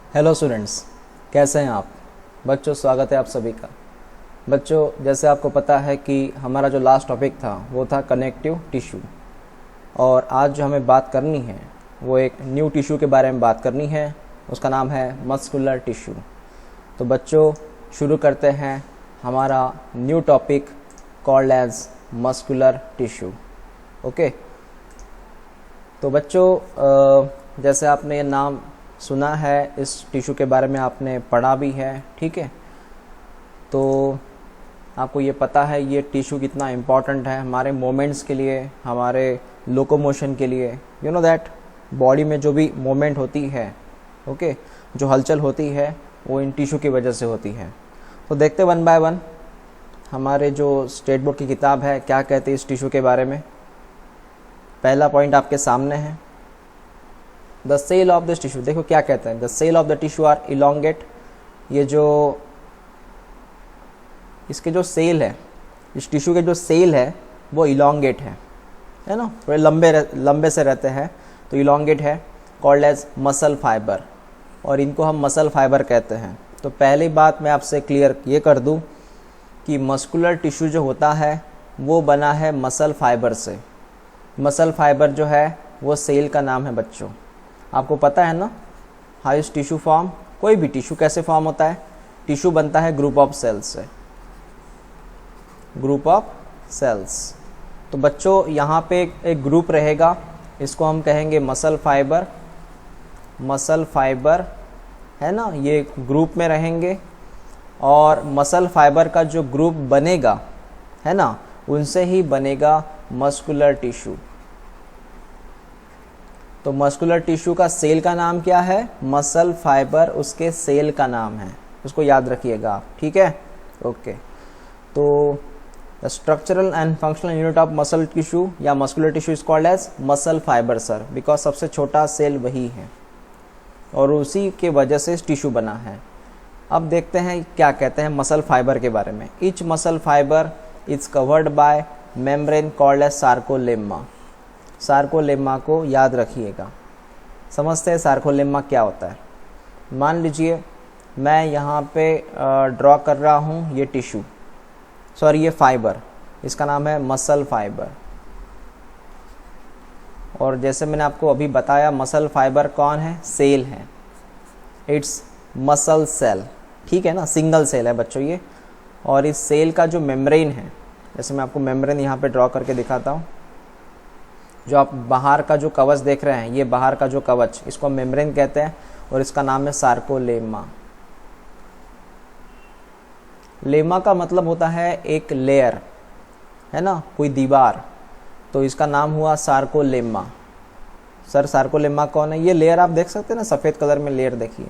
Hello students, कैसे हैं आप बच्चों। स्वागत है आप सभी का। बच्चों, जैसे आपको पता है कि हमारा जो लास्ट टॉपिक था वो था कनेक्टिव टिश्यू, और आज जो हमें बात करनी है वो एक न्यू टिश्यू के बारे में बात करनी है। उसका नाम है मस्कुलर टिश्यू। तो बच्चों, शुरू करते हैं हमारा new topic called as muscular tissue. Okay, तो बच्चों जैसे आपने ये नाम सुना है, इस टिश्यू के बारे में आपने पढ़ा भी है, ठीक है। तो आपको ये पता है ये टिश्यू कितना इम्पॉर्टेंट है हमारे मोमेंट्स के लिए, हमारे लोकोमोशन के लिए। यू नो दैट बॉडी में जो भी मोमेंट होती है, ओके, जो हलचल होती है वो इन टिश्यू की वजह से होती है। तो देखते वन बाय वन हमारे जो स्टेट बोर्ड की किताब है क्या कहती है इस टिश्यू के बारे में। पहला पॉइंट आपके सामने है, the cell of this tissue. देखो क्या कहते हैं, the cell of the tissue are elongate. ये जो इसके जो सेल है, इस टिश्यू के जो सेल है वो इलोंगेट है ना, थोड़े लंबे से रहते हैं, तो इलोंगेट है, कॉल्ड एज मसल फाइबर, और इनको हम मसल फाइबर कहते हैं। तो पहली बात मैं आपसे क्लियर ये कर दूं कि मस्कुलर टिश्यू जो होता है वो बना है मसल फाइबर से। मसल फाइबर जो है वो सेल का नाम है बच्चों। आपको पता है ना हाउ इज टिश्यू फॉर्म। कोई भी टिश्यू कैसे फॉर्म होता है, टिश्यू बनता है ग्रुप ऑफ सेल्स से, ग्रुप ऑफ सेल्स। तो बच्चों यहाँ पे एक ग्रुप रहेगा, इसको हम कहेंगे मसल फाइबर। मसल फाइबर है ना, ये ग्रुप में रहेंगे, और मसल फाइबर का जो ग्रुप बनेगा है ना, उनसे ही बनेगा मस्कुलर टिश्यू। तो मस्कुलर टिश्यू का सेल का नाम क्या है, मसल फाइबर उसके सेल का नाम है, उसको याद रखिएगा आप, ठीक है। ओके, तो the structural and functional unit of muscle tissue या muscular tissue is called as muscle fibre sir, because सबसे छोटा सेल वही है और उसी के वजह से टिश्यू बना है। अब देखते हैं क्या कहते हैं मसल फाइबर के बारे में। Each muscle fibre is covered by membrane called as sarcolemma. Sarcolemma को याद रखिएगा। समझते हैं सार्कोलेमा क्या होता है। मान लीजिए मैं यहाँ पे ड्रॉ कर रहा हूँ ये टिश्यू, सॉरी ये फाइबर, इसका नाम है मसल फाइबर। और जैसे मैंने आपको अभी बताया मसल फाइबर कौन है, सेल है, इट्स मसल सेल, ठीक है ना, सिंगल सेल है बच्चों ये। और इस सेल का जो मेम्ब्रेन है, जैसे मैं आपको मेम्ब्रेन यहाँ पे ड्रॉ करके दिखाता हूँ, जो आप बाहर का जो कवच देख रहे हैं, ये बाहर का जो कवच, इसको मेम्ब्रेन कहते हैं और इसका नाम है सार्कोलेमा। लेमा का मतलब होता है एक लेयर, है ना, कोई दीवार, तो इसका नाम हुआ सार्कोलेमा। सर सार्कोलेमा कौन है, ये लेयर आप देख सकते हैं ना, सफ़ेद कलर में लेयर देखिए।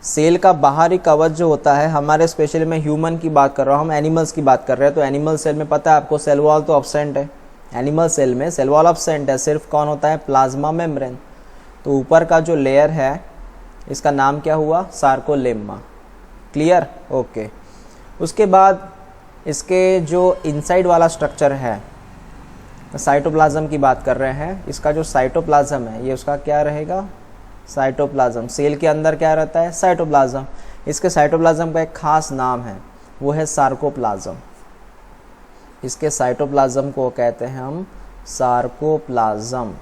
सेल का बाहरी कवच जो होता है, हमारे स्पेशली मैं ह्यूमन की बात कर रहा हूँ, हम एनिमल्स की बात कर रहे हैं। तो एनिमल सेल में पता है आपको सेल वॉल तो एब्सेंट है, एनिमल सेल में सेल वॉल एब्सेंट है, सिर्फ कौन होता है, प्लाज्मा मेम्ब्रेन। तो ऊपर का जो लेयर है इसका नाम क्या हुआ, सार्कोलेमा। Clear, okay. उसके बाद इसके जो इनसाइड वाला स्ट्रक्चर है, साइटोप्लाज्म की बात कर रहे हैं, इसका जो साइटोप्लाज्म है ये उसका क्या रहेगा, साइटोप्लाज्म। सेल के अंदर क्या रहता है, साइटोप्लाज्म। इसके साइटोप्लाज्म का एक खास नाम है, वो है सार्कोप्लाज्म। इसके साइटोप्लाज्म को कहते हैं हम सार्कोप्लाज्म।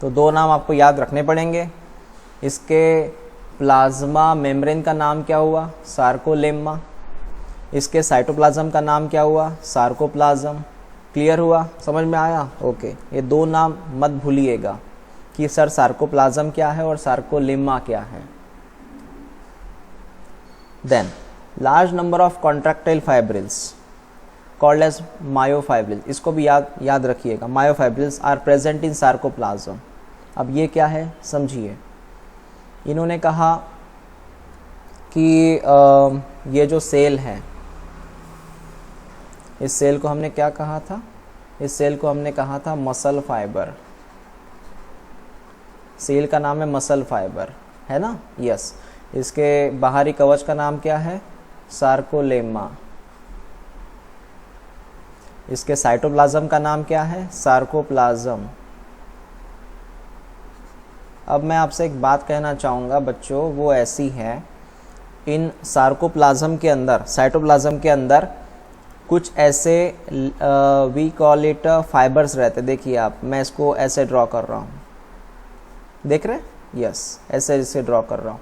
तो दो नाम आपको याद रखने पड़ेंगे। इसके प्लाज्मा मेम्ब्रेन का नाम क्या हुआ, सार्कोलेमा। इसके साइटोप्लाज्म का नाम क्या हुआ, सार्कोप्लाज्म। क्लियर हुआ, समझ में आया, ओके। ये दो नाम मत भूलिएगा कि सर सार्कोप्लाज्म क्या है और सार्कोलेमा क्या है। Then large number of contractile fibrils called as myofibrils, इसको भी याद रखिएगा। Myofibrils are present in sarcoplasm. अब ये क्या है समझिए। इन्होंने कहा कि ये जो सेल है, इस सेल को हमने क्या कहा था, इस सेल को हमने कहा था मसल फाइबर। सेल का नाम है मसल फाइबर, है ना, यस। इसके बाहरी कवच का नाम क्या है, सार्कोलेमा। इसके साइटोप्लाज्म का नाम क्या है, सार्कोप्लाज्म। अब मैं आपसे एक बात कहना चाहूँगा बच्चों, वो ऐसी है, इन सार्कोप्लाज्म के अंदर, साइटोप्लाज्म के अंदर कुछ ऐसे वी कॉल इट फाइबर्स रहते। देखिए आप, मैं इसको ऐसे ड्रॉ कर रहा हूँ, देख रहे हैं? यस, ऐसे ऐसे ड्रॉ कर रहा हूँ।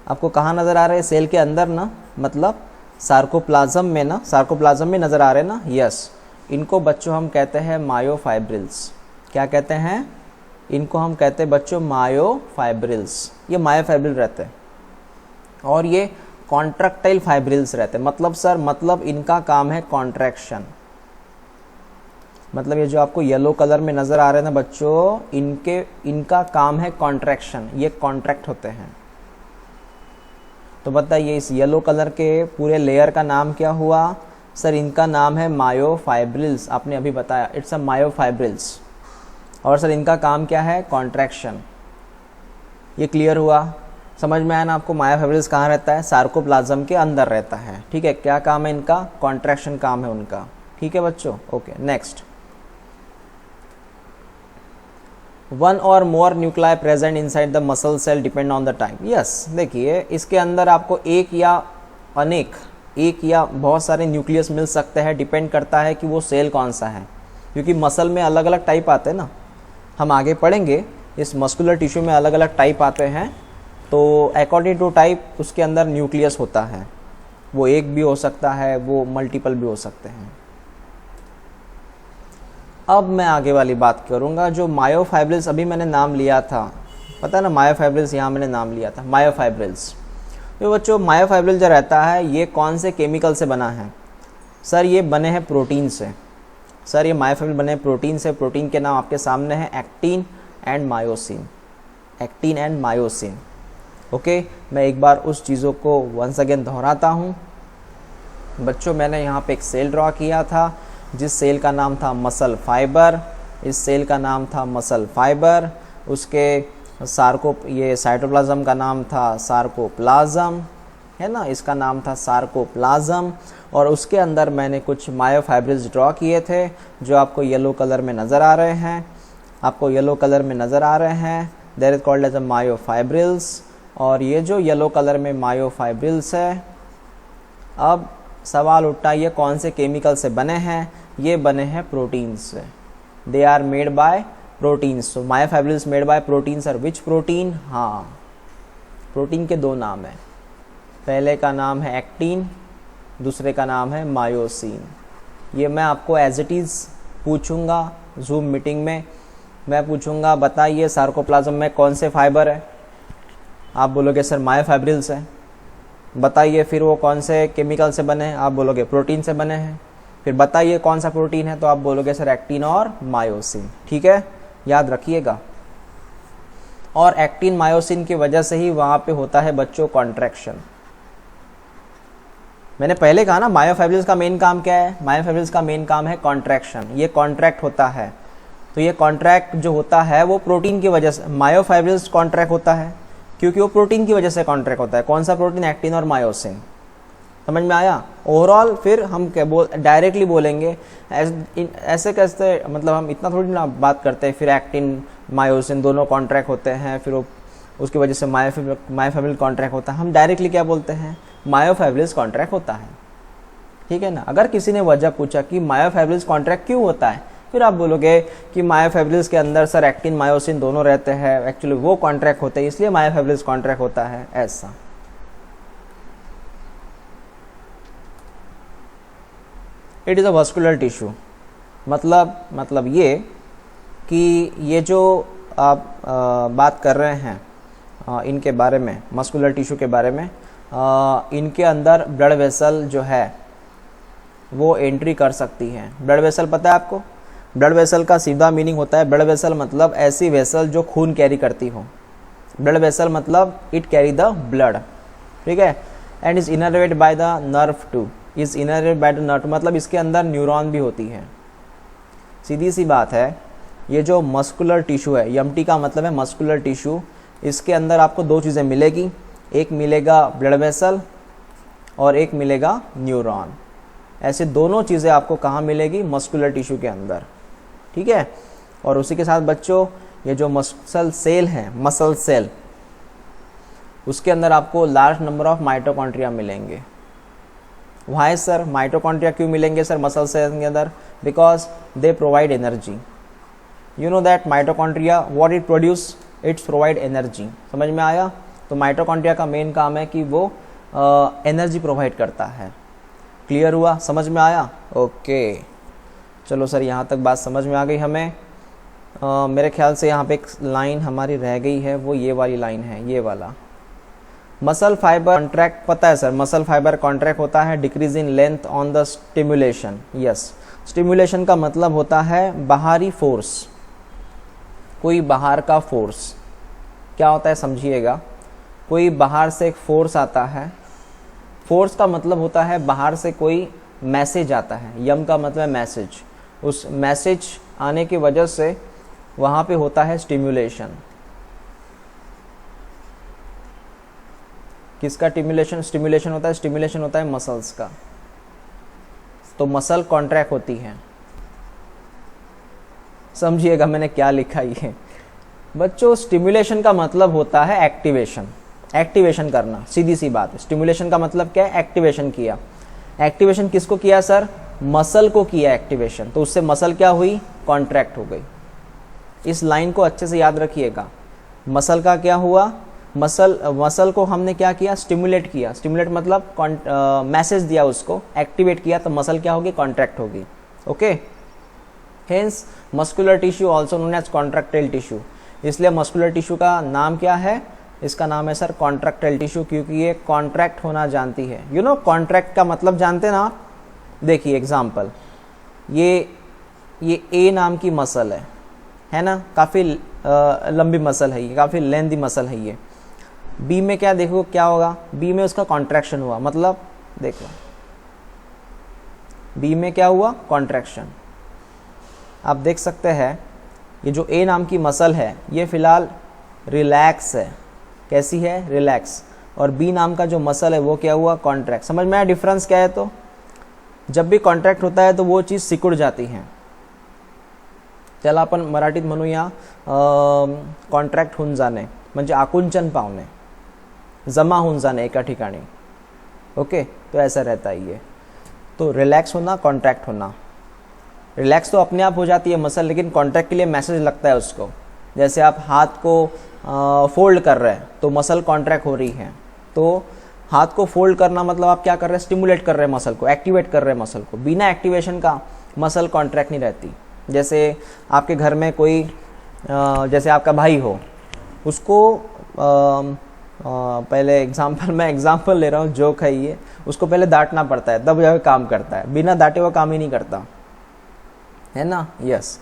आपको कहाँ नज़र आ रहे हैं? सेल के अंदर ना, मतलब सार्कोप्लाज्म में ना, सार्कोप्लाज्म में नज़र आ रहे हैं ना? यस। इनको बच्चों हम कहते हैं मायोफाइब्रिल्स। क्या कहते हैं? इनको हम कहते हैं बच्चों मायोफाइब्रिल्स। ये मायोफाइब्रिल रहते हैं और ये कॉन्ट्रैक्टाइल फाइब्रिल्स रहते हैं। मतलब सर, मतलब इनका काम है कॉन्ट्रैक्शन। मतलब ये जो आपको येलो कलर में नज़र आ रहे हैं ना बच्चों, इनका काम है कॉन्ट्रैक्शन, ये कॉन्ट्रैक्ट होते हैं। तो बताइए इस येलो कलर के पूरे लेयर का नाम क्या हुआ? सर इनका नाम है मायोफाइब्रिल्स। आपने अभी बताया, इट्स अ मायोफाइब्रिल्स। और सर इनका काम क्या है? कॉन्ट्रैक्शन। ये क्लियर हुआ? समझ में आया ना आपको? मायोफाइब्रिल्स कहाँ रहता है? सार्कोप्लाज्म के अंदर रहता है। ठीक है, क्या काम है इनका? कॉन्ट्रैक्शन काम है उनका। ठीक है बच्चों, ओके। नेक्स्ट, वन और more nuclei present inside the muscle cell depend on the time. Yes, देखिए इसके अंदर आपको एक या अनेक, एक या बहुत सारे न्यूक्लियस मिल सकते हैं, डिपेंड करता है कि वो सेल कौन सा है, क्योंकि मसल में अलग अलग टाइप आते हैं ना। हम आगे पढ़ेंगे, इस मस्कुलर टिश्यू में अलग अलग टाइप आते हैं, तो अकॉर्डिंग टू टाइप उसके अंदर न्यूक्लियस होता है। वो एक भी हो सकता है, वो मल्टीपल भी हो सकते हैं। अब मैं आगे वाली बात करूंगा, जो मायोफाइब्रिल्स अभी मैंने नाम लिया था, पता है ना, मायोफाइब्रिल्स यहाँ मैंने नाम लिया था, मायोफाइब्रिल्स। तो बच्चों मायोफाइब्रिल जो रहता है ये कौन से केमिकल से बना है? सर ये बने हैं प्रोटीन से। सर ये मायोफाइब्रिल बने हैं प्रोटीन से। प्रोटीन के नाम आपके सामने हैं, actin and myosin. Actin and myosin. Okay, मैं एक बार उस चीज़ों को वंस अगेन दोहराता हूँ बच्चों। मैंने यहाँ पे एक सेल ड्रॉ किया था, जिस सेल का नाम था मसल फाइबर। इस सेल का नाम था मसल फाइबर। उसके ये साइटोप्लाज्म का नाम था सार्कोप्लाज्म, है ना, इसका नाम था सार्कोप्लाज्म। और उसके अंदर मैंने कुछ मायोफाइब्रिल्स ड्रॉ किए थे, जो आपको येलो कलर में नज़र आ रहे हैं। आपको येलो कलर में नज़र आ रहे हैं, there is called as a myofibrils. और ये जो येलो कलर में मायोफाइब्रिल्स है, अब सवाल उठता है ये कौन से केमिकल से बने हैं? ये बने हैं प्रोटीन से। They are made by proteins. So myofibrils made by proteins. और विच प्रोटीन? हाँ, प्रोटीन के दो नाम हैं, पहले का नाम है एक्टिन, दूसरे का नाम है मायोसिन। ये मैं आपको एज इट इज़ पूछूंगा जूम मीटिंग में। मैं पूछूंगा बताइए सार्कोप्लाज्म में कौन से फाइबर है? आप बोलोगे सर मायोफाइब्रिल्स है। बताइए फिर वो कौन से केमिकल से बने हैं? आप बोलोगे प्रोटीन से बने हैं। फिर बताइए कौन सा प्रोटीन है? तो आप बोलोगे सर एक्टिन और मायोसिन। ठीक है, याद रखिएगा। और एक्टिन मायोसिन की वजह से ही वहां पे होता है बच्चों कॉन्ट्रैक्शन। मैंने पहले कहा ना मायोफाइब्रिल्स का मेन काम क्या है? मायोफाइब्रिल्स का मेन काम है कॉन्ट्रैक्शन। ये कॉन्ट्रैक्ट होता है, तो ये कॉन्ट्रैक्ट जो होता है वो प्रोटीन की वजह से। मायोफाइब्रिल्स कॉन्ट्रैक्ट होता है क्योंकि वो प्रोटीन की वजह से कॉन्ट्रैक्ट होता है। कौन सा प्रोटीन? एक्टिन और मायोसिन। समझ में आया? ओवरऑल फिर हम क्या डायरेक्टली बोलेंगे ऐसे कैसे, मतलब हम इतना थोड़ी ना बात करते हैं। फिर एक्टिन मायोसिन दोनों कॉन्ट्रैक्ट होते हैं, फिर वो उसकी वजह से मायोफाइब्रिल कॉन्ट्रैक्ट होता है। हम डायरेक्टली क्या बोलते हैं? मायोफाइब्रिल्स कॉन्ट्रैक्ट होता है। ठीक है ना। अगर किसी ने वजह पूछा कि मायोफाइब्रिल्स कॉन्ट्रैक्ट क्यों होता है, फिर आप बोलोगे कि मायोफाइब्रिल्स के अंदर सर एक्टिन मायोसिन दोनों रहते हैं, एक्चुअली वो कॉन्ट्रैक्ट होते हैं इसलिए मायोफाइब्रिल्स कॉन्ट्रैक्ट होता है। ऐसा it is a vascular tissue. मतलब ये कि ये जो आप बात कर रहे हैं इनके बारे में, मस्कुलर टिश्यू के बारे में, इनके अंदर ब्लड वेसल जो है वो एंट्री कर सकती है। ब्लड वेसल पता है आपको? ब्लड वेसल का सीधा मीनिंग होता है, ब्लड वेसल मतलब ऐसी वेसल जो खून कैरी करती हो। ब्लड वेसल मतलब इट कैरी द ब्लड। ठीक है। And is innervated by the nerve too. Is innervated by the nerve मतलब इसके अंदर न्यूरॉन भी होती है। सीधी सी बात है, ये जो मस्कुलर टिश्यू है, एमटी का मतलब है मस्कुलर टिश्यू, इसके अंदर आपको दो चीज़ें मिलेगी, एक मिलेगा ब्लड वेसल और एक मिलेगा न्यूरॉन। ऐसे दोनों चीज़ें आपको कहाँ मिलेगी? मस्कुलर टिश्यू के अंदर। ठीक है। और उसी के साथ बच्चों ये जो मसल सेल है, मसल सेल, उसके अंदर आपको लार्ज नंबर ऑफ माइटोकॉन्ड्रिया मिलेंगे। वाई सर माइटोकॉन्ड्रिया क्यों मिलेंगे सर मसल सेल के अंदर? Because they provide energy. You know that mitochondria what it produce, it's provide energy. समझ में आया? तो माइटोकॉन्ड्रिया का मेन काम है कि वो एनर्जी प्रोवाइड करता है। क्लियर हुआ? समझ में आया? ओके चलो सर, यहाँ तक बात समझ में आ गई हमें। मेरे ख्याल से यहाँ पे एक लाइन हमारी रह गई है, वो ये वाली लाइन है, ये वाला। मसल फाइबर कॉन्ट्रैक्ट, पता है सर मसल फाइबर कॉन्ट्रैक्ट होता है decrease in length on the stimulation. Yes, stimulation का मतलब होता है बाहरी फोर्स, कोई बाहर का फोर्स। क्या होता है समझिएगा, कोई बाहर से एक फोर्स आता है, फोर्स का मतलब होता है बाहर से कोई मैसेज आता है, यम का मतलब है मैसेज, उस मैसेज आने की वजह से वहाँ पे होता है स्टिमुलेशन। किसका स्टिमुलेशन होता है? स्टिमुलेशन होता है मसल्स का। तो मसल कॉन्ट्रैक्ट होती है। समझिएगा मैंने क्या लिखा ये बच्चों, स्टिमुलेशन का मतलब होता है एक्टिवेशन, एक्टिवेशन करना, सीधी सी बात है। स्टिमुलेशन का मतलब क्या है? एक्टिवेशन किया। एक्टिवेशन किसको किया सर? मसल को किया एक्टिवेशन, तो उससे मसल क्या हुई? कॉन्ट्रैक्ट हो गई। इस लाइन को अच्छे से याद रखिएगा। मसल का क्या हुआ? मसल को हमने क्या किया? स्टिमुलेट किया। स्टिमुलेट मतलब मैसेज दिया, उसको एक्टिवेट किया, तो मसल क्या होगी? कॉन्ट्रैक्ट होगी। Okay, hence muscular tissue also known as contractile tissue. इसलिए मस्कुलर टिश्यू का नाम क्या है? इसका नाम है सर कॉन्ट्रैक्टाइल टिश्यू, क्योंकि ये कॉन्ट्रैक्ट होना जानती है। यू नो कॉन्ट्रैक्ट का मतलब जानते ना आप? देखिए एग्जाम्पल, ये ए नाम की मसल है ना, काफ़ी लंबी मसल है ये, काफ़ी लेंथी मसल है ये। बी में क्या देखो क्या होगा? बी में उसका कॉन्ट्रैक्शन हुआ, मतलब देखो बी में क्या हुआ? कॉन्ट्रैक्शन। आप देख सकते हैं ये जो ए नाम की मसल है ये फिलहाल रिलैक्स है। कैसी है? रिलैक्स। और बी नाम का जो मसल है वो क्या हुआ? कॉन्ट्रैक्ट। समझ में आया डिफरेंस क्या है? तो जब भी कॉन्ट्रैक्ट होता है तो वो चीज़ सिकुड़ जाती है। त्याला आपण मराठीत म्हणूया कॉन्ट्रॅक्ट होऊन जाणे, म्हणजे आकुंचन पावणे, जमा होऊन जाने एका ठिकाणी। ओके, तो ऐसा रहता है ये। तो रिलैक्स होना, कॉन्ट्रैक्ट होना। रिलैक्स तो अपने आप हो जाती है मसल, लेकिन कॉन्ट्रैक्ट के लिए मैसेज लगता है उसको। जैसे आप हाथ को फोल्ड कर रहे हैं तो मसल कॉन्ट्रैक्ट हो रही है, तो हाथ को फोल्ड करना मतलब आप क्या कर रहे हैं? स्टिमुलेट कर रहे हैं मसल को, एक्टिवेट कर रहे हैं मसल को। बिना एक्टिवेशन का मसल कॉन्ट्रैक्ट नहीं रहती। जैसे आपके घर में कोई जैसे आपका भाई हो, उसको पहले मैं एग्जांपल ले रहा हूँ, जोक है ये, उसको पहले डांटना पड़ता है तब जाके काम करता है, बिना डांटे हुआ काम ही नहीं करता है ना। यस,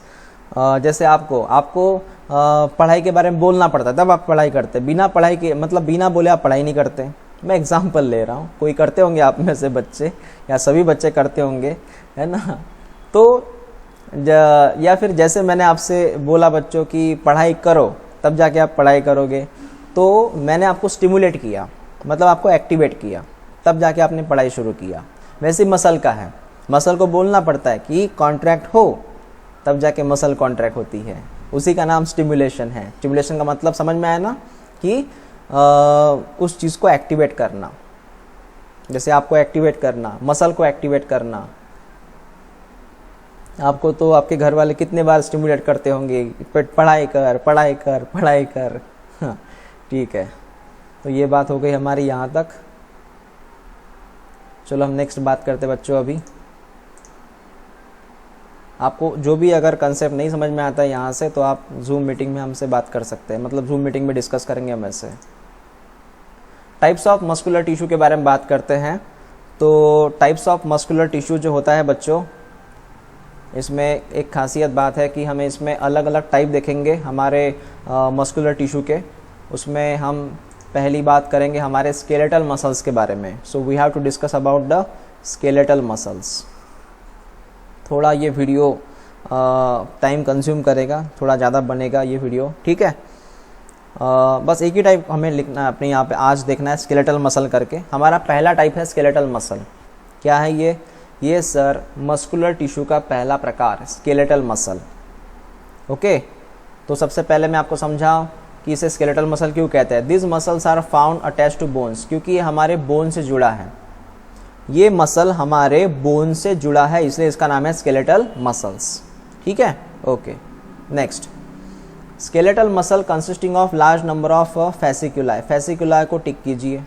जैसे आपको पढ़ाई के बारे में बोलना पड़ता है तब आप पढ़ाई करते हैं, बिना पढ़ाई के मतलब बिना बोले आप पढ़ाई नहीं करते। मैं एग्जांपल ले रहा हूँ, कोई करते होंगे आप में से बच्चे, या सभी बच्चे करते होंगे, है ना। तो या फिर जैसे मैंने आपसे बोला बच्चों की पढ़ाई करो तब जाके आप पढ़ाई करोगे, तो मैंने आपको स्टिमुलेट किया, मतलब आपको एक्टिवेट किया, तब जाके आपने पढ़ाई शुरू किया। वैसे मसल का है, मसल को बोलना पड़ता है कि कॉन्ट्रैक्ट हो, तब जाके मसल कॉन्ट्रैक्ट होती है, उसी का नाम स्टिमुलेशन है। स्टिमुलेशन का मतलब समझ में आया ना, कि उस चीज़ को एक्टिवेट करना, जैसे आपको एक्टिवेट करना, मसल को एक्टिवेट करना। आपको तो आपके घर वाले कितने बार स्टिमुलेट करते होंगे, पढ़ाई कर पढ़ाई कर पढ़ाई कर। हाँ, ठीक है, तो ये बात हो गई हमारी यहाँ तक। चलो हम नेक्स्ट बात करते हैं बच्चों। अभी आपको जो भी अगर कंसेप्ट नहीं समझ में आता है यहाँ से, तो आप जूम मीटिंग में हमसे बात कर सकते हैं, मतलब जूम मीटिंग में डिस्कस करेंगे हम ऐसे। टाइप्स ऑफ मस्कुलर टिश्यू के बारे में बात करते हैं। तो टाइप्स ऑफ मस्कुलर टिश्यू जो होता है बच्चों, इसमें एक खासियत बात है कि हमें इसमें अलग अलग टाइप देखेंगे हमारे मस्कुलर टिश्यू के। उसमें हम पहली बात करेंगे हमारे स्केलेटल मसल्स के बारे में। So we have to discuss about the skeletal muscles. थोड़ा ये वीडियो टाइम कंज्यूम करेगा, थोड़ा ज़्यादा बनेगा ये वीडियो, ठीक है। बस एक ही टाइप हमें लिखना है अपने यहाँ पे, आज देखना है स्केलेटल मसल करके। हमारा पहला टाइप है स्केलेटल मसल। क्या है ये सर मस्कुलर टिश्यू का पहला प्रकार स्केलेटल मसल। ओके, तो सबसे पहले मैं आपको समझाऊं कि इसे स्केलेटल मसल क्यों कहते हैं। This muscles are found attach to bones, क्योंकि ये हमारे बोन से जुड़ा है, ये मसल हमारे बोन से जुड़ा है, इसलिए इसका नाम है स्केलेटल मसल्स। ठीक है, okay. Next, skeletal muscle consisting of large number of fasciculi, fasciculi को टिक कीजिए,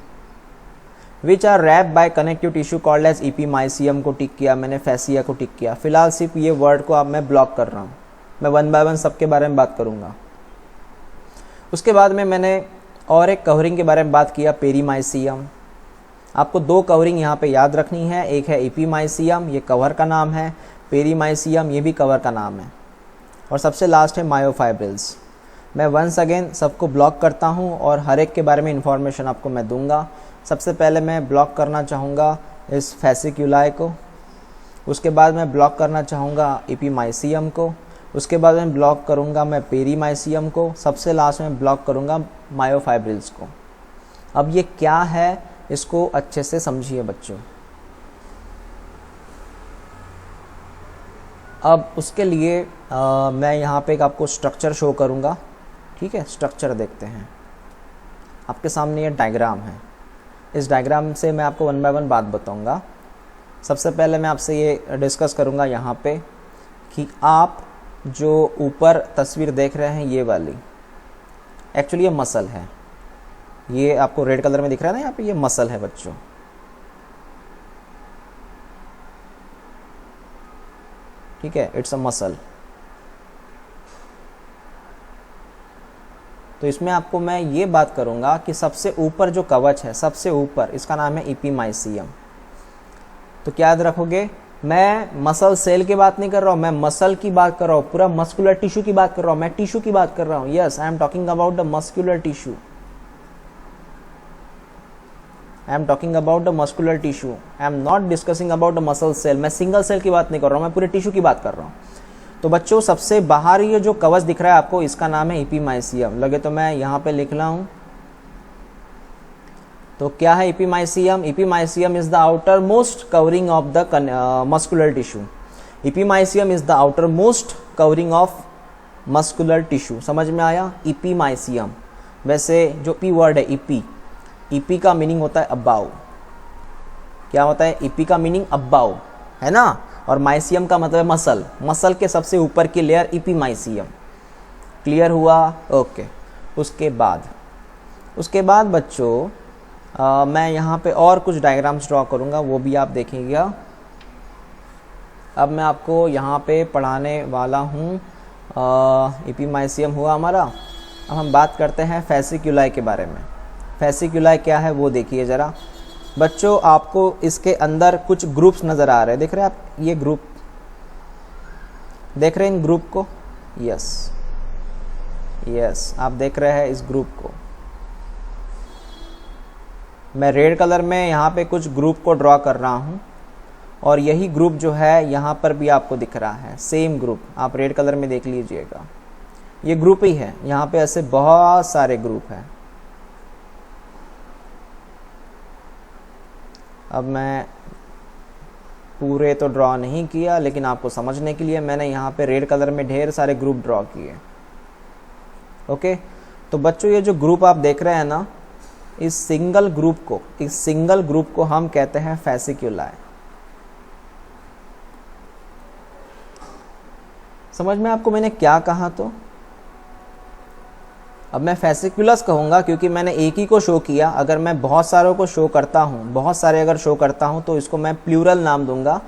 which are wrap by connective tissue called as epimysium को टिक किया मैंने, फैसिया को टिक किया। फिलहाल सिर्फ ये वर्ड को अब मैं ब्लॉक कर रहा हूँ, मैं वन बाय वन सबके बारे में बात करूँगा। उसके बाद में मैंने और एक कवरिंग के बारे में बात किया, पेरीमाइसियम। आपको दो कवरिंग यहाँ पे याद रखनी है, एक है इपीमाइसियम, ये कवर का नाम है, पेरीमाइसियम ये भी कवर का नाम है, और सबसे लास्ट है मायोफाइब्रिल्स। मैं वंस अगेन सबको ब्लॉक करता हूँ और हर एक के बारे में इंफॉर्मेशन आपको मैं दूंगा। सबसे पहले मैं ब्लॉक करना चाहूँगा इस फैसिकुलाई को, उसके बाद मैं ब्लॉक करना चाहूँगा इपीमाइसियम को, उसके बाद मैं ब्लॉक करूँगा मैं पेरीमाइसियम को, सबसे लास्ट में ब्लॉक करूँगा मायोफाइब्रिल्स को। अब ये क्या है इसको अच्छे से समझिए बच्चों। अब उसके लिए मैं यहाँ पे एक आपको स्ट्रक्चर शो करूँगा। ठीक है, स्ट्रक्चर देखते हैं। आपके सामने ये डायग्राम है, इस डायग्राम से मैं आपको वन बाय वन बात बताऊँगा। सबसे पहले मैं आपसे ये डिस्कस करूँगा यहाँ पे कि आप जो ऊपर तस्वीर देख रहे हैं ये वाली, एक्चुअली ये मसल है, ये आपको रेड कलर में दिख रहा है ना यहाँ पे, ये मसल है बच्चों। ठीक है, इट्स अ मसल। तो इसमें आपको मैं ये बात करूंगा कि सबसे ऊपर जो कवच है, सबसे ऊपर, इसका नाम है इपीमाइसियम। तो क्या याद रखोगे, मैं मसल सेल की बात नहीं कर रहा हूँ, मैं मसल की बात कर रहा हूँ, पूरा मस्कुलर टिश्यू की बात कर रहा हूँ, मैं टिश्यू की बात कर रहा हूँ। Yes, I am talking about the muscular tissue, I am talking about the muscular tissue, I am not discussing about the muscle cell. मैं सिंगल सेल की बात नहीं कर रहा हूँ, मैं पूरे टिश्यू की बात कर रहा हूँ। तो बच्चों सबसे बाहर ये जो कवच दिख रहा है आपको, इसका नाम है इपीमाइसियम। लगे तो मैं यहाँ पे लिख रहा हूँ। तो क्या है epimysium? Epimysium is the outer most covering of the muscular tissue. Epimysium is the outer most covering of muscular tissue. समझ में आया? इपीमाइसियम। वैसे जो पी वर्ड है इपी, इपी का मीनिंग होता है अबाव। क्या होता है? इपी का मीनिंग अबाव है ना, और माइसियम का मतलब है मसल। मसल के सबसे ऊपर की लेयर इपीमाइसियम। क्लियर हुआ? ओके। उसके बाद बच्चों मैं यहाँ पे और कुछ डायग्राम्स ड्रॉ करूँगा, वो भी आप देखेंगे। अब मैं आपको यहाँ पे पढ़ाने वाला हूँ, इपीमाइसियम हुआ हमारा। अब हम बात करते हैं फैसिकुलाई के बारे में। फैसिकुलाई क्या है वो देखिए ज़रा बच्चों। आपको इसके अंदर कुछ ग्रुप्स नज़र आ रहे हैं, देख रहे हैं आप? ये ग्रुप देख रहे हैं इन ग्रुप को? यस, आप देख रहे हैं इस ग्रुप को। मैं रेड कलर में यहाँ पे कुछ ग्रुप को ड्रॉ कर रहा हूँ, और यही ग्रुप जो है यहाँ पर भी आपको दिख रहा है, सेम ग्रुप। आप रेड कलर में देख लीजिएगा, ये ग्रुप ही है। यहाँ पे ऐसे बहुत सारे ग्रुप हैं। अब मैं पूरे तो ड्रॉ नहीं किया, लेकिन आपको समझने के लिए मैंने यहाँ पे रेड कलर में ढेर सारे ग्रुप ड्रॉ किए। ओके, तो बच्चों ये जो ग्रुप आप देख रहे हैं ना, इस सिंगल ग्रुप को हम कहते हैं फैसिकुलाई। समझ में आपको मैंने क्या कहा? तो अब मैं फैसिकुलस कहूँगा क्योंकि मैंने एक ही को शो किया। अगर मैं बहुत सारों को शो करता हूँ, बहुत सारे अगर शो करता हूँ, तो इसको मैं प्लूरल नाम दूंगा,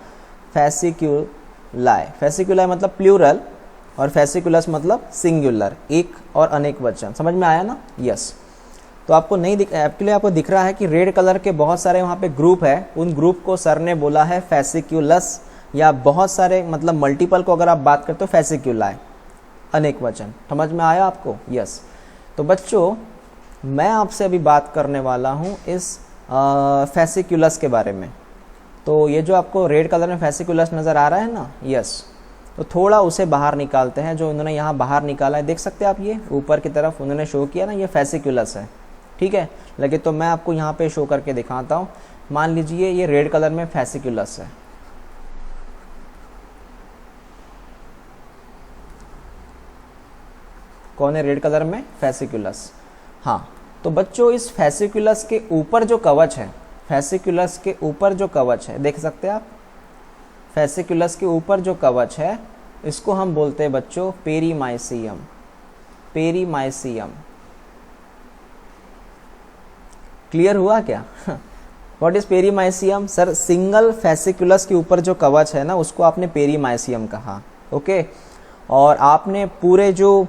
फैसिकुलाई। फैसिकुलाई मतलब प्लूरल, और फैसिकुलस मतलब सिंगुलर, एक और अनेक वचन। समझ में आया ना? यस। तो आपको नहीं एक्चुअली आपको दिख रहा है कि रेड कलर के बहुत सारे वहाँ पे ग्रुप है, उन ग्रुप को सर ने बोला है फैसिकुलस, या बहुत सारे मतलब मल्टीपल को अगर आप बात करते हो फैसिकुलाई, अनेक वचन। समझ में आया आपको? यस। तो बच्चों मैं आपसे अभी बात करने वाला हूँ इस फैसिकुलस के बारे में। तो ये जो आपको रेड कलर में फैसिकुलस नज़र आ रहा है ना, यस, तो थोड़ा उसे बाहर निकालते हैं। जो उन्होंने यहाँ बाहर निकाला है, देख सकते हैं आप, ये ऊपर की तरफ उन्होंने शो किया ना, ये फैसिकुलस है। ठीक है, लगे तो मैं आपको यहाँ पे शो करके दिखाता हूँ। मान लीजिए ये रेड कलर में फैसिकुलस है। कौन है रेड कलर में? फेसिकुलस। हाँ, तो बच्चों इस फेसिकुलस के ऊपर जो कवच है, फेसिकुलस के ऊपर जो कवच है, देख सकते हैं आप, फेसिकुलस के ऊपर जो कवच है इसको हम बोलते हैं बच्चों पेरीमाइसियम। पेरीमाइसियम क्लियर हुआ क्या? What is perimysium? Sir single fasciculus के ऊपर जो कवच है ना उसको आपने पेरीमाइसियम कहा। ओके, और आपने पूरे जो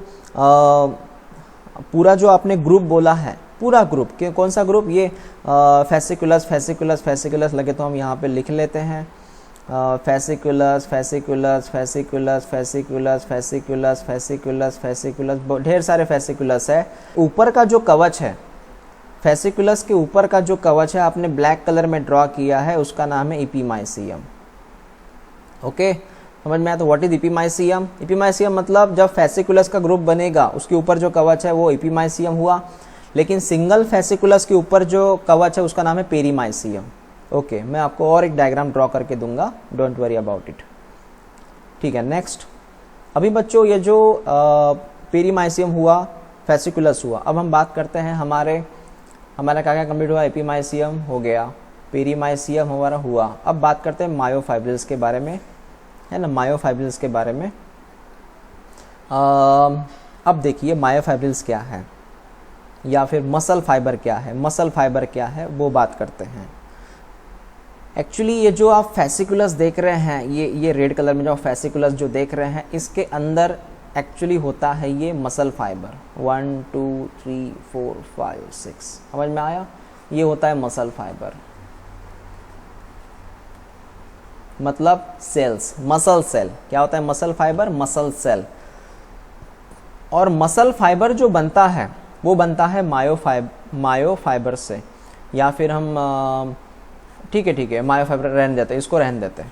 पूरा जो आपने ग्रुप बोला है, पूरा ग्रुप के कौन सा ग्रुप? ये फेसिकुलस फेसिकुलस फेसिकुलस लगे तो हम यहाँ पे लिख लेते हैं fasciculus fasciculus fasciculus fasciculus fasciculus fasciculus fasciculus, ढेर सारे फेसिकुलस है। ऊपर का जो कवच है, फेसिकुलस के ऊपर का जो कवच है आपने ब्लैक कलर में ड्रॉ किया है, उसका नाम है इपीमाइसियम। ओके, समझ में आया? तो व्हाट इज इपीमाइसियम? इपीमाइसियम मतलब जब फेसिकुलस का ग्रुप बनेगा उसके ऊपर जो कवच है वो इपीमाइसियम हुआ, लेकिन सिंगल फेसिकुलस के ऊपर जो कवच है उसका नाम है पेरीमाइसियम। ओके, मैं आपको और एक डायग्राम ड्रॉ करके दूंगा, डोंट वरी अबाउट इट। ठीक है, नेक्स्ट। अभी बच्चों ये जो पेरीमाइसियम हुआ, फेसिकुलस हुआ, अब हम बात करते हैं हमारा क्या क्या कंप्लीट हुआ? एपीमाइसियम हो गया, पेरीमाइसियम हमारा हुआ। अब बात करते हैं मायोफाइब्रिल्स के बारे में, है ना, मायोफाइब्रिल्स के बारे में। अब देखिए मायोफाइब्रिल्स क्या है या फिर मसल फाइबर क्या है, मसल फाइबर क्या है वो बात करते हैं। एक्चुअली ये जो आप फेसिकुलस देख रहे हैं, ये रेड कलर में जो फेसिकुलस जो देख रहे हैं, इसके अंदर एक्चुअली होता है ये मसल फाइबर। 1 2 3 4 5 6, समझ में आया? ये होता है मसल फाइबर, मतलब सेल्स, मसल सेल। क्या होता है मसल फाइबर? Muscle cell. और मसल फाइबर जो बनता है वो बनता है मायोफाइबर से, या फिर हम ठीक है मायोफाइबर रहने देते हैं, इसको रहने देते हैं।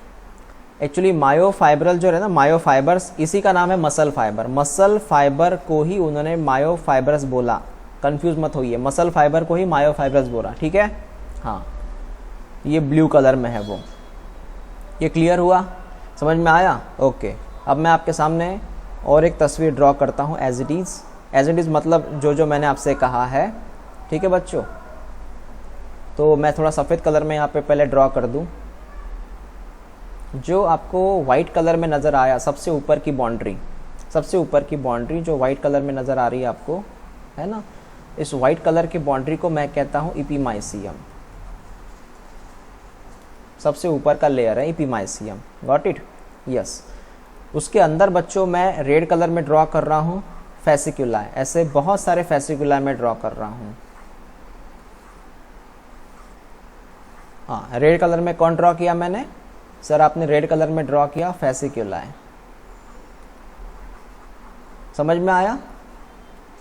एक्चुअली मायोफाइब्रल जो है ना, मायोफाइबर्स, इसी का नाम है मसल फाइबर। मसल फाइबर को ही उन्होंने मायोफाइबर्स बोला, कंफ्यूज मत होइए, मसल फाइबर को ही मायोफाइबर्स बोला, ठीक है? हाँ, ये ब्लू कलर में है वो। ये क्लियर हुआ? समझ में आया? ओके, अब मैं आपके सामने और एक तस्वीर ड्रॉ करता हूँ एज इट इज़ मतलब जो मैंने आपसे कहा है, ठीक है बच्चों? तो मैं थोड़ा सफ़ेद कलर में यहाँ पे पहले ड्रॉ कर दूँ। जो आपको वाइट कलर में नज़र आया, सबसे ऊपर की बाउंड्री, सबसे ऊपर की बाउंड्री जो वाइट कलर में नज़र आ रही है आपको, है ना, इस वाइट कलर की बाउंड्री को मैं कहता हूँ इपीमाइसियम। सबसे ऊपर का लेयर है इपीमाइसियम, गॉट इट? यस। उसके अंदर बच्चों मैं रेड कलर में ड्रॉ कर रहा हूँ फेसिकुलाई, ऐसे बहुत सारे फेसिकुलाई में ड्रॉ कर रहा हूँ। हाँ, रेड कलर में कौन ड्रॉ किया मैंने? सर आपने रेड कलर में ड्रॉ किया फेसिकुलाई। समझ में आया?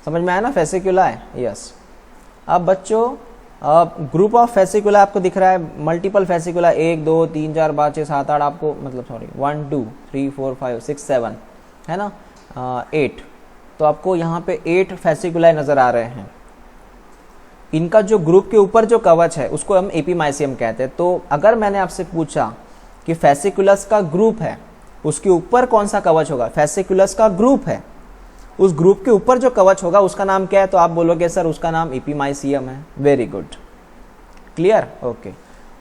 समझ में आया ना फेसिकुलाई? यस। अब बच्चों ग्रुप ऑफ फेसिकुलाई आपको दिख रहा है, मल्टीपल फेसिकुलाई, 1 2 3 4 5 6 7 8 आपको, मतलब सॉरी 1 2 3 4 5 6 7, है ना, 8। तो आपको यहाँ पे 8 फेसिकुलाई नज़र आ रहे हैं। इनका जो ग्रुप के ऊपर जो कवच है उसको हम एपीमाइसियम कहते हैं। तो अगर मैंने आपसे पूछा कि फेसिकुलस का ग्रुप है, उसके ऊपर कौन सा कवच होगा? फेसिकुलस का ग्रुप है, उस ग्रुप के ऊपर जो कवच होगा उसका नाम क्या है? तो आप बोलोगे सर उसका नाम एपीमाइसियम है। Very good, clear? ओके।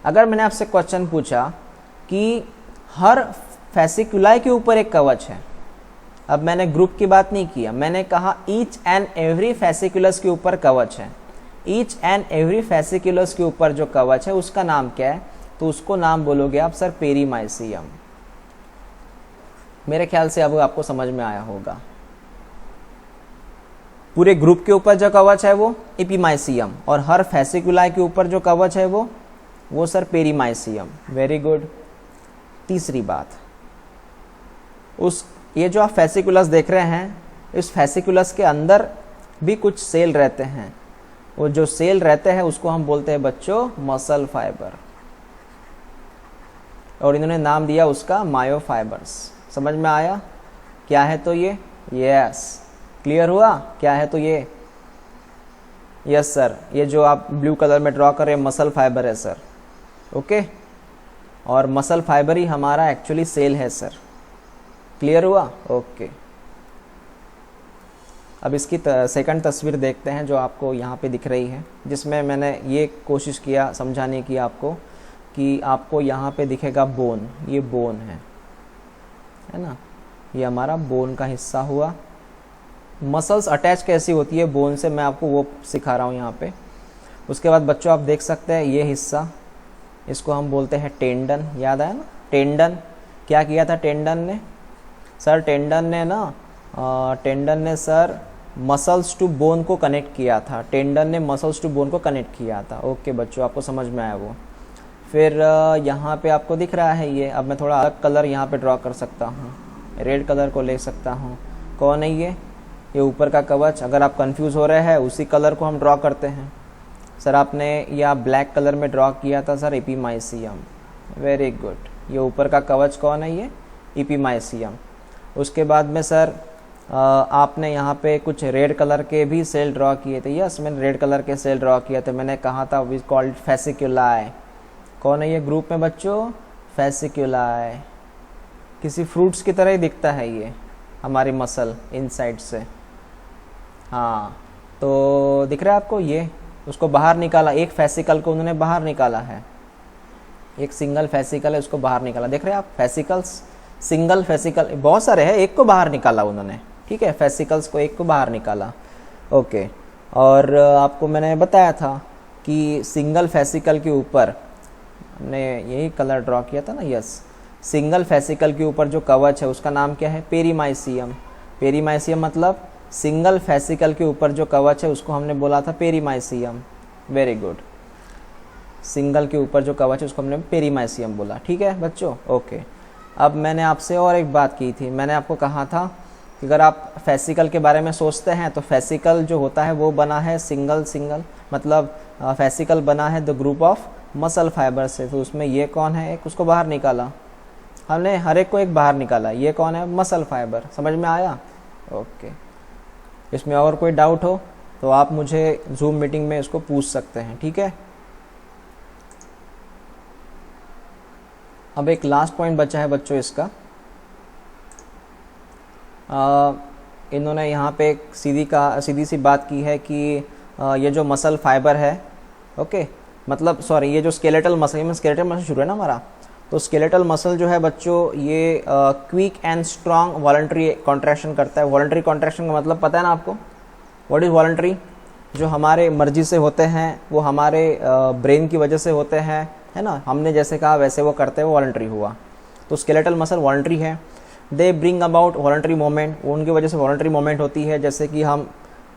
अगर मैंने आपसे क्वेश्चन पूछा कि हर फेसिकुलाई के ऊपर एक कवच है, अब मैंने ग्रुप की बात नहीं किया, मैंने कहा ईच एंड एवरी फेसिकुलस के ऊपर कवच है, ईच एंड एवरी फेसिकुलस के ऊपर जो कवच है उसका नाम क्या है? तो उसको नाम बोलोगे आप सर पेरीमाइसियम। मेरे ख्याल से अब आपको समझ में आया होगा। पूरे ग्रुप के ऊपर जो कवच है वो एपीमाइसियम, और हर फेसिकुलाई के ऊपर जो कवच है वो सर पेरीमाइसियम। Very good. तीसरी बात, ये जो आप फेसिकुलस देख रहे हैं, इस फेसिकुलस के अंदर भी कुछ सेल रहते हैं। वो जो सेल रहते हैं उसको हम बोलते हैं बच्चों मसल फाइबर, और इन्होंने नाम दिया उसका मायोफाइबर्स। समझ में आया क्या है? तो ये यस, क्लियर हुआ क्या है? तो ये यस सर, ये जो आप ब्लू कलर में ड्रॉ कर रहे हैं मसल फाइबर है सर। ओके, और मसल फाइबर ही हमारा एक्चुअली सेल है सर। क्लियर हुआ? ओके। अब इसकी सेकंड तस्वीर देखते हैं जो आपको यहाँ पे दिख रही है, जिसमें मैंने ये कोशिश किया समझाने की आपको कि आपको यहाँ पे दिखेगा बोन, ये बोन है ना, ये हमारा बोन का हिस्सा हुआ। मसल्स अटैच कैसी होती है बोन से, मैं आपको वो सिखा रहा हूँ यहाँ पे। उसके बाद बच्चों आप देख सकते हैं ये हिस्सा, इसको हम बोलते हैं टेंडन, याद आया ना टेंडन। क्या किया था टेंडन ने सर? टेंडन ने सर मसल्स टू बोन को कनेक्ट किया था, टेंडन ने मसल्स टू बोन को कनेक्ट किया था। ओके बच्चों, आपको समझ में आया वो। फिर यहाँ पे आपको दिख रहा है ये, अब मैं थोड़ा अलग कलर यहाँ पे ड्रॉ कर सकता हूँ, रेड कलर को ले सकता हूँ। कौन है ये ऊपर का कवच। अगर आप कंफ्यूज हो रहे हैं, उसी कलर को हम ड्रॉ करते हैं। सर आपने या ब्लैक कलर में ड्रॉ किया था सर, एपीमाइसियम, वेरी गुड। ये ऊपर का कवच कौन है? ये एपीमाइसियम। उसके बाद में सर आपने यहाँ पे कुछ रेड कलर के भी सेल ड्रॉ किए थे। यस, मैंने रेड कलर के सेल ड्रॉ किए थे, मैंने कहा था वी कॉल्ड फेसिकुलाई। कौन है ये ग्रुप में बच्चों? फेसिकुलाई। किसी फ्रूट्स की तरह ही दिखता है ये हमारी मसल इनसाइड से। हाँ, तो दिख रहा है आपको ये, उसको बाहर निकाला, एक फेसिकल को उन्होंने बाहर निकाला है, एक सिंगल फेसिकल है उसको बाहर निकाला। देख रहे हैं आप फेसिकल्स, सिंगल फेसिकल बहुत सारे हैं, एक को बाहर निकाला उन्होंने, ठीक है, फेसिकल्स को एक को बाहर निकाला। ओके, और आपको मैंने बताया था कि सिंगल फेसिकल के ऊपर हमने यही कलर ड्रॉ किया था ना, यस, सिंगल फेसिकल के ऊपर जो कवच है उसका नाम क्या है? पेरीमाइसियम। पेरीमाइसियम मतलब सिंगल फेसिकल के ऊपर जो कवच है उसको हमने बोला था पेरीमाइसियम। वेरी गुड, सिंगल के ऊपर जो कवच है उसको हमने पेरीमाइसियम बोला। ठीक है बच्चों, ओके। अब मैंने आपसे और एक बात की थी, मैंने आपको कहा था कि अगर आप फेसिकल के बारे में सोचते हैं तो फेसिकल जो होता है वो बना है सिंगल मतलब फेसिकल बना है the group of muscle fibre से। तो उसमें ये कौन है? एक उसको बाहर निकाला हमने, हर एक को एक बाहर निकाला। ये कौन है? Muscle fibre. समझ में आया? ओके। इसमें और कोई डाउट हो तो आप मुझे जूम मीटिंग में इसको पूछ सकते हैं, ठीक है। अब एक लास्ट पॉइंट बचा है बच्चों इसका। इन्होंने यहाँ पे एक सीधी सी बात की है कि ये जो मसल फाइबर है, ओके, मतलब सॉरी, ये जो स्केलेटल मसल, में स्केलेटल मसल शुरू है ना हमारा, तो स्केलेटल मसल जो है बच्चों ये quick and strong voluntary contraction करता है। वॉलंटरी कॉन्ट्रैक्शन का मतलब पता है ना आपको? What is voluntary? जो हमारे मर्जी से होते हैं, वो हमारे ब्रेन की वजह से होते हैं, है ना, हमने जैसे कहा वैसे वो करते हैं, वो वॉलंटरी हुआ। तो स्केलेटल मसल वॉलंटरी है। They bring about voluntary moment, उनकी वजह से वॉलंटरी मोमेंट होती है, जैसे कि हम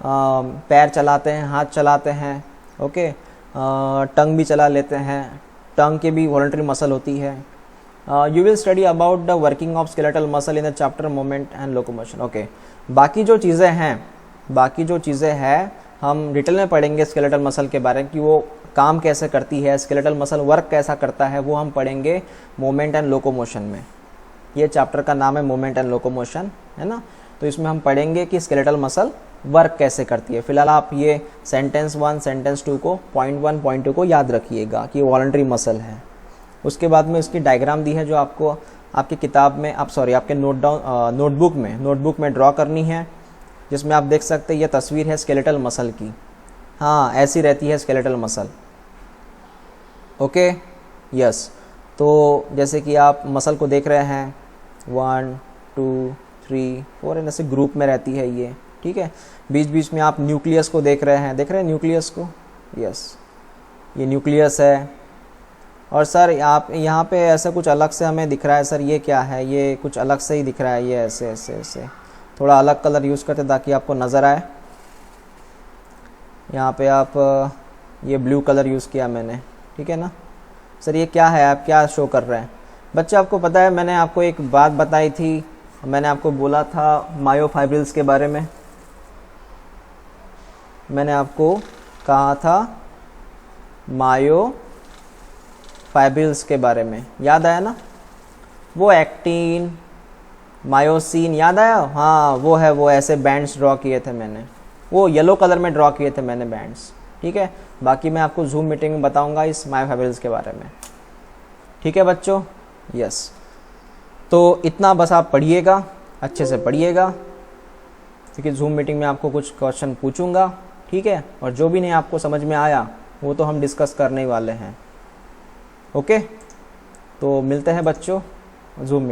पैर चलाते हैं, हाथ चलाते हैं, ओके, टंग भी चला लेते हैं, टंग के भी वॉलंटरी मसल होती है। You will study about the working of skeletal muscle in the chapter moment and locomotion. Okay, बाकी जो चीज़ें हैं हम डिटेल में पढ़ेंगे स्केलेटल मसल के बारे में कि वो काम कैसे करती है, स्केलेटल मसल वर्क कैसा करता है, वो हम पढ़ेंगे मोमेंट एंड लोकोमोशन में। ये चैप्टर का नाम है मोमेंट एंड लोकोमोशन, है ना। तो इसमें हम पढ़ेंगे कि स्केलेटल मसल वर्क कैसे करती है। फिलहाल आप ये सेंटेंस 1 सेंटेंस 2 को पॉइंट 1 पॉइंट 2 को याद रखिएगा कि वॉलंटरी मसल है। उसके बाद में इसकी डायग्राम दी है जो आपको आपकी किताब में आपके नोटबुक में ड्रॉ करनी है, जिसमें आप देख सकते हैं ये तस्वीर है स्केलेटल मसल की। हाँ, ऐसी रहती है स्केलेटल मसल, ओके, यस। तो जैसे कि आप मसल को देख रहे हैं 1 2 3 4 ऐसे ग्रुप में रहती है ये, ठीक है। बीच बीच में आप न्यूक्लियस को देख रहे हैं न्यूक्लियस को, यस, ये न्यूक्लियस है। और सर आप यहाँ पे ऐसा कुछ अलग से हमें दिख रहा है सर, ये क्या है? ये कुछ अलग से ही दिख रहा है, ये ऐसे ऐसे ऐसे, थोड़ा अलग कलर यूज़ करते ताकि आपको नज़र आए। यहाँ पे आप ये ब्लू कलर यूज़ किया मैंने, ठीक है ना। सर ये क्या है, आप क्या शो कर रहे हैं? बच्चे आपको पता है मैंने आपको एक बात बताई थी, मैंने आपको बोला था मायोफाइब्रिल्स के बारे में। मैंने आपको कहा था मायोफाइब्रिल्स के बारे में, याद आया ना? वो एक्टिन, मायोसिन, याद आया? हाँ वो है, वो ऐसे बैंड्स ड्रॉ किए थे मैंने, वो येलो कलर में ड्रॉ किए थे मैंने बैंड्स, ठीक है। बाकी मैं आपको जूम मीटिंग में बताऊंगा इस मायोफाइब्रिल्स के बारे में, ठीक है बच्चों, यस। तो इतना बस आप पढ़िएगा, अच्छे से पढ़िएगा, क्योंकि जूम मीटिंग में आपको कुछ क्वेश्चन पूछूंगा, ठीक है, और जो भी नहीं आपको समझ में आया वो तो हम डिस्कस करने ही वाले हैं। ओके, तो मिलते हैं बच्चों जूम